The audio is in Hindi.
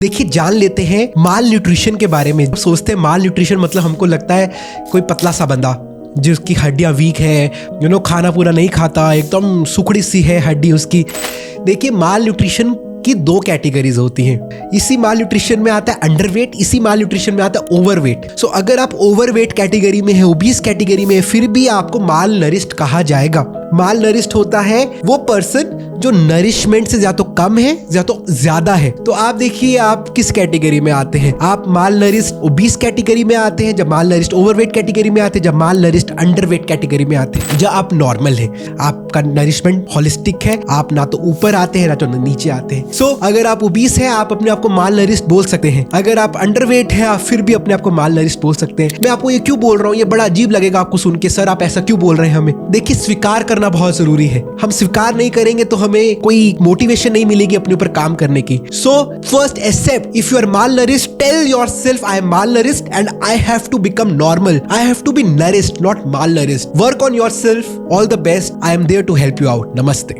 देखिए, जान लेते हैं माल न्यूट्रिशन के बारे में। सोचते हैं माल न्यूट्रिशन मतलब हमको लगता है कोई पतला सा बंदा जिसकी हड्डियां वीक है, खाना पूरा नहीं खाता, एकदम सुखड़ी सी है हड्डी उसकी। देखिए, माल न्यूट्रिशन की दो कैटेगरीज होती हैं। इसी माल न्यूट्रिशन में आता है अंडरवेट, इसी माल न्यूट्रिशन में आता है ओवरवेट। सो अगर आप ओवरवेट कैटेगरी में है, ओबीस कैटेगरी में है, फिर भी आपको माल नरिश्ड कहा जाएगा। माल नरिश्ड होता है वो पर्सन जो नरिशमेंट से या तो कम है या तो ज्यादा है। तो आप देखिए आप किस कैटेगरी में आते हैं। आप माल नरिश्ड ओबीस कैटेगरी में आते हैं, जब माल नरिश्ड ओवरवेट कैटेगरी में आते हैं, जब माल नरिश्ड अंडरवेट कैटेगरी में आते हैं। जब आप नॉर्मल है, आपका नरिशमेंट होलिस्टिक है, आप ना तो ऊपर आते हैं ना तो नीचे आते हैं। सो अगर आप ओबीस है, आप अपने आप को माल नरिश्ड बोल सकते हैं। अगर आप अंडरवेट है, आप फिर भी अपने आप को माल नरिश्ड बोल सकते हैं। मैं आपको ये क्यों बोल रहा हूँ, ये बड़ा अजीब लगेगा आपको सुन के, सर आप ऐसा क्यों बोल रहे हैं हमें। देखिए, स्वीकार करना बहुत जरूरी है। हम स्वीकार नहीं करेंगे तो हमें कोई मोटिवेशन नहीं मिलेगी अपने ऊपर काम करने की। So first accept if you are malnourished, tell yourself I am malnourished and I have to become normal. I have to be nourished, not malnourished. Work on yourself. All the best. I am there to help you out. Namaste.